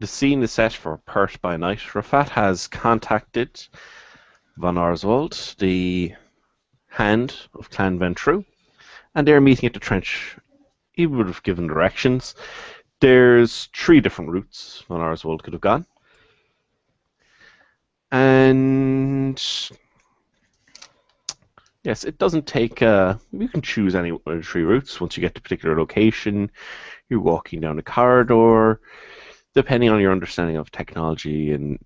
The scene is set for Perth by night. Rafat has contacted Van Arswald, the hand of Clan Ventrue, and they're meeting at the trench. He would have given directions. There's three different routes Van Arswald could have gone. And yes, it doesn't take. You can choose any one of the three routes. Once you get to a particular location, you're walking down a corridor. Depending on your understanding of technology and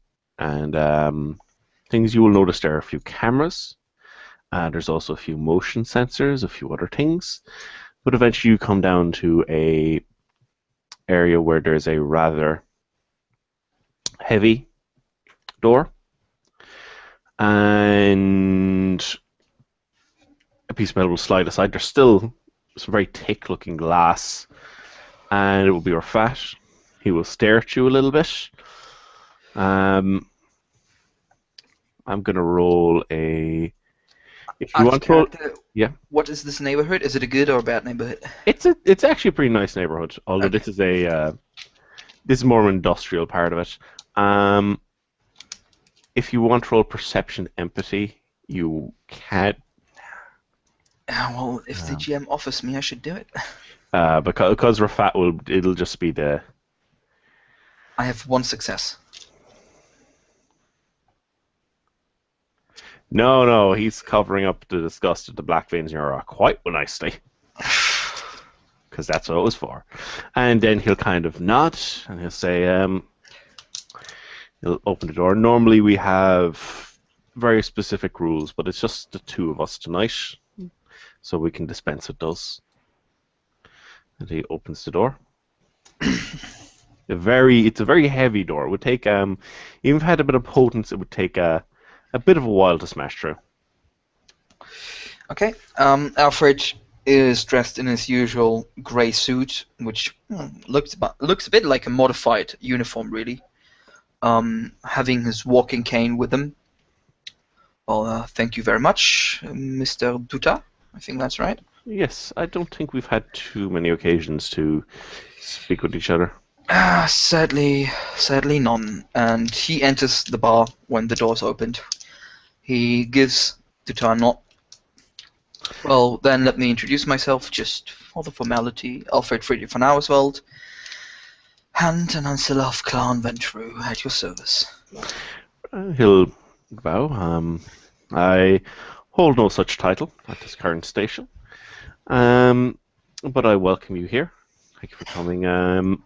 things, you will notice there are a few cameras. There's also a few motion sensors, a few other things. But eventually, you come down to a area where there's a rather heavy door and a piece of metal will slide aside. There's still some very thick-looking glass, and it will be Rafat. He will stare at you a little bit. I'm gonna roll a. If you Out of want to roll, character, yeah, what is this neighborhood? Is it a good or a bad neighborhood? it's actually a pretty nice neighborhood. Although Okay. this is more of an industrial part of it. Um, if you want to roll perception empathy, you can Well, if the um, GM offers me, I should do it. because Rafat will. It'll just be the. I have one success. No, he's covering up the disgust of the black veins in your aura quite nicely, because that's what it was for. And then he'll kind of nod and he'll say, he'll open the door. Normally we have very specific rules, but it's just the two of us tonight, so we can dispense with those. And he opens the door. It's a very heavy door. It would take even if it had a bit of potence, it would take a bit of a while to smash through. Okay. Alfred is dressed in his usual grey suit, which looks a bit like a modified uniform, really. Having his walking cane with him. Well, thank you very much, Mr. Duta. I think that's right. Yes, I don't think we've had too many occasions to speak with each other. Sadly none. And he enters the bar when the door's opened. He gives Duta a nod. Well, then let me introduce myself, just for the formality. Alfred Friedrich von Auerswald, Hand and Ancilla of Clan Ventrue, at your service. He'll bow. I hold no such title at this current station, but I welcome you here. Thank you for coming.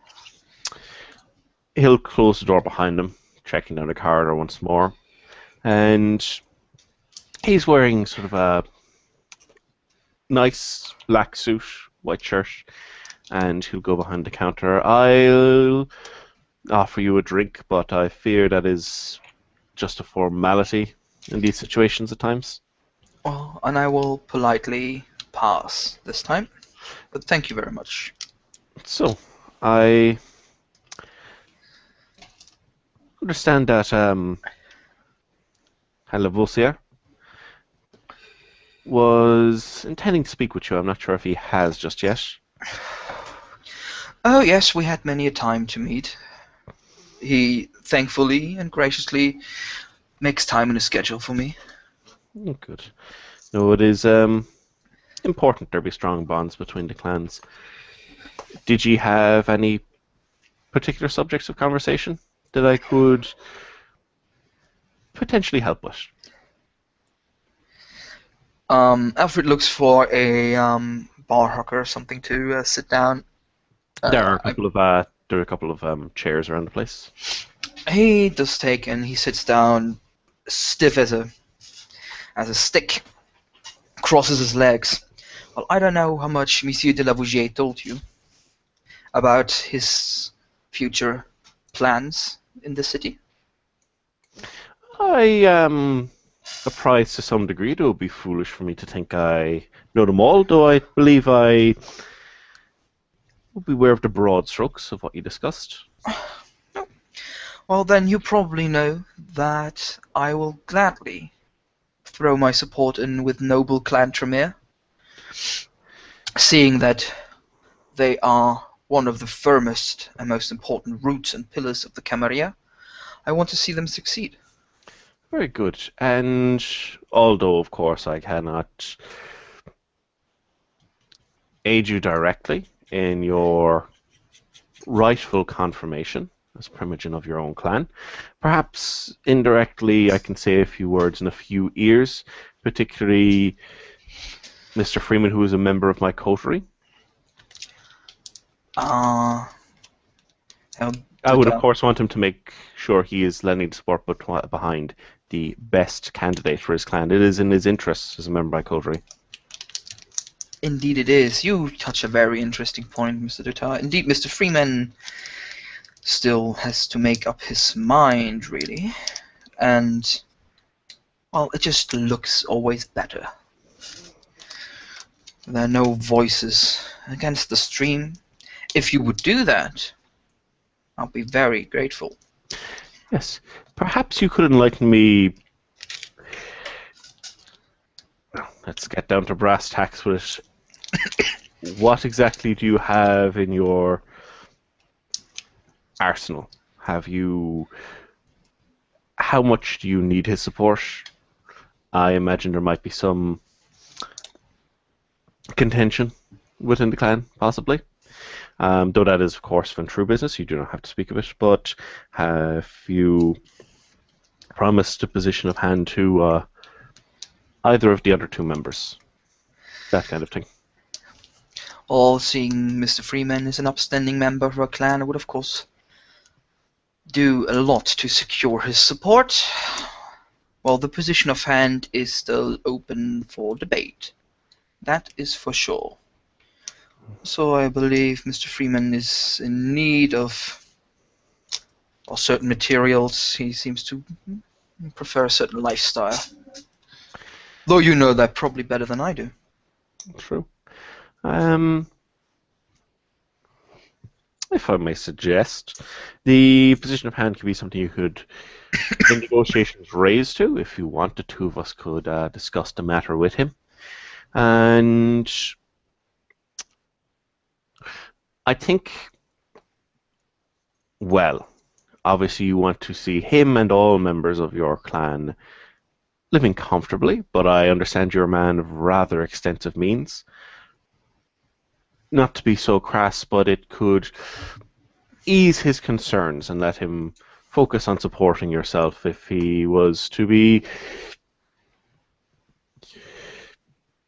He'll close the door behind him, checking down the corridor once more, and he's wearing sort of a nice black suit, white shirt, and he'll go behind the counter. I'll offer you a drink, but I fear that is just a formality in these situations at times. Oh, and I will politely pass this time. But thank you very much. So, I understand that Lavoisier was intending to speak with you. I'm not sure if he has just yet. Oh, yes, we had many a time to meet. He thankfully and graciously makes time in his schedule for me. Oh, good. No, it is important there be strong bonds between the clans. Did you have any particular subjects of conversation that I could potentially help with? Alfred looks for a bar hooker or something to sit down. There are a I, couple of chairs around the place. he does take and he sits down, stiff as a stick, crosses his legs. Well, I don't know how much Monsieur de Lavoisier told you about his future plans in the city. I am apprised to some degree. It would be foolish for me to think I know them all, though I believe I would be aware of the broad strokes of what you discussed. No. Well, then you probably know that I will gladly throw my support in with noble Clan Tremere, seeing that they are one of the firmest and most important roots and pillars of the Camarilla. I want to see them succeed. Very good. And although, of course, I cannot aid you directly in your rightful confirmation as Primogen of your own clan, perhaps indirectly I can say a few words in a few ears, particularly Mr. Freeman, who is a member of my coterie. Uh, I would, of course, want him to make sure he is lending the support behind the best candidate for his clan. It is in his interests as a member of my coterie. Indeed it is. You touch a very interesting point, Mr. Duttar. Indeed, Mr. Freeman still has to make up his mind, really. And, well, it just looks always better. There are no voices against the stream. If you would do that, I'll be very grateful. Yes. Perhaps you could enlighten me. Let's get down to brass tacks with it. What exactly do you have in your arsenal? Have you... How much do you need his support? I imagine there might be some contention within the clan, possibly. Though that is, of course, Ventrue business, you do not have to speak of it. But have you promised a position of hand to either of the other two members? That kind of thing. All seeing Mr. Freeman is an upstanding member of our clan, I would, of course, do a lot to secure his support. Well, the position of hand is still open for debate. That is for sure. So I believe Mr. Freeman is in need of certain materials. He seems to prefer a certain lifestyle. Though you know that probably better than I do. True. If I may suggest, the position of hand could be something you could, in negotiations, raise to. If you want, the two of us could discuss the matter with him. And I think, well, obviously you want to see him and all members of your clan living comfortably, but I understand you're a man of rather extensive means. Not to be so crass, but it could ease his concerns and let him focus on supporting yourself if he was to be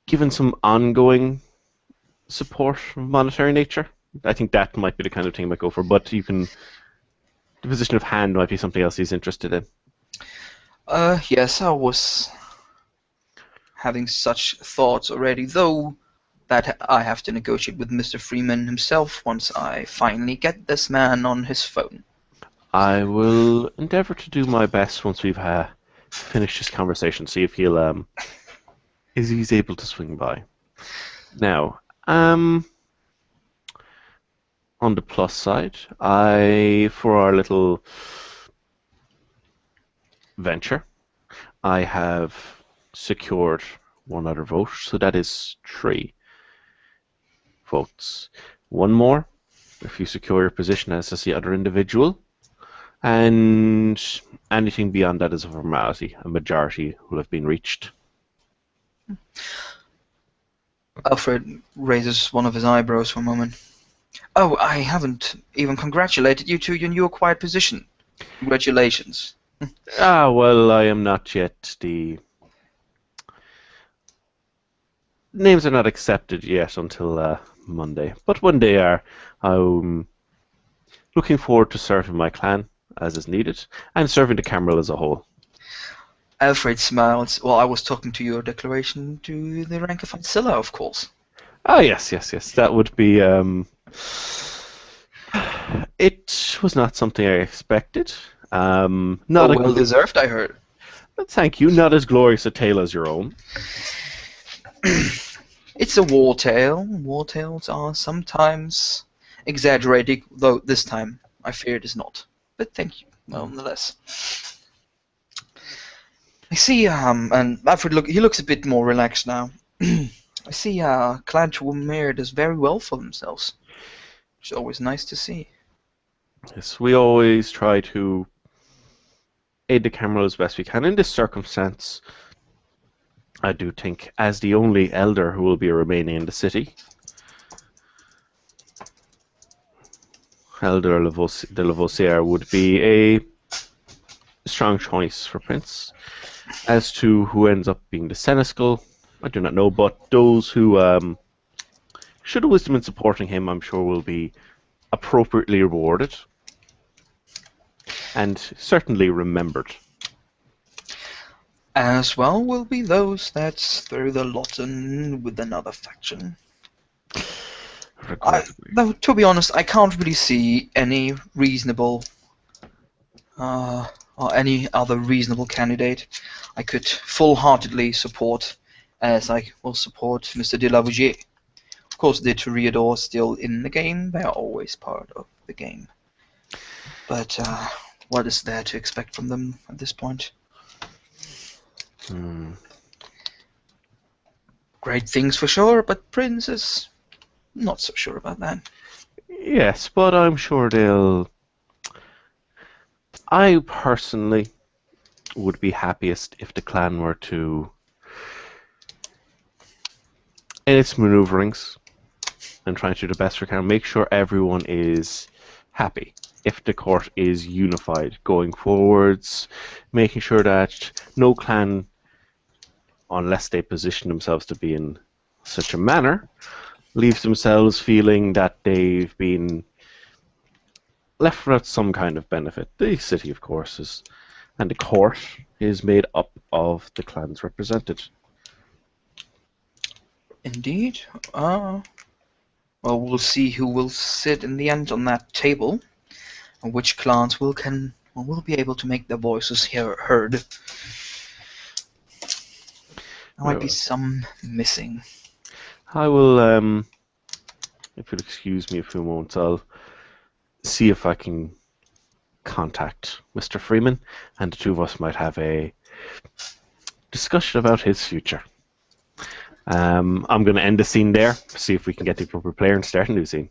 given some ongoing support of monetary nature. I think that might be the kind of thing I might go for, but you can... The position of hand might be something else he's interested in. Yes, I was having such thoughts already, though that I have to negotiate with Mr. Freeman himself once I finally get this man on his phone. I will endeavour to do my best once we've finished this conversation, see if he's able to swing by. Now, on the plus side, for our little venture, I have secured one other vote, so that is 3 votes. One more if you secure your position as the other individual, and anything beyond that is a formality. A majority will have been reached. Alfred raises one of his eyebrows for a moment. Oh, I haven't even congratulated you to your new acquired position. Congratulations. Well, I am not yet the... Names are not accepted yet until Monday, but one day are. I'm looking forward to serving my clan as is needed, and serving the Camarilla as a whole. Alfred smiles. Well, I was talking to your declaration to the rank of Ancilla, of course. Ah, yes. That would be... It was not something I expected. Not well deserved, I heard. Thank you. Not as glorious a tale as your own. It's a war tale. War tales are sometimes exaggerated, though this time I fear it is not. But thank you, nonetheless. I see, and Alfred he looks a bit more relaxed now. I see, Clan Trumir does very well for themselves. Which is always nice to see. Yes, we always try to aid the camera as best we can. In this circumstance, I do think, as the only elder who will be remaining in the city, Elder de Lavoisier would be a strong choice for Prince. As to who ends up being the Seneschal, I do not know, but those who should have wisdom in supporting him, I'm sure will be appropriately rewarded and certainly remembered. As well will be those that throw the lot in with another faction. Regrettably. Though, to be honest, I can't really see any reasonable or any other reasonable candidate I could full-heartedly support, as I will support Mr. de la Vougier. Of course, the Toreador still in the game; they are always part of the game. But what is there to expect from them at this point? Great things for sure, but Prince is not so sure about that. Yes, but I'm sure they'll. I personally would be happiest if the clan were to, in its maneuverings and trying to do the best we can, make sure everyone is happy. If the court is unified going forwards, making sure that no clan, unless they position themselves to be in such a manner, leaves themselves feeling that they've been left without some kind of benefit. The city, of course, and the court is made up of the clans represented. Indeed. Well, we'll see who will sit in the end on that table, and which clans will be able to make their voices heard. There might be some missing. I will, if you'll excuse me a few moments, I'll see if I can contact Mr. Freeman, and the two of us might have a discussion about his future. I'm going to end the scene there, see if we can get the appropriate player and start a new scene.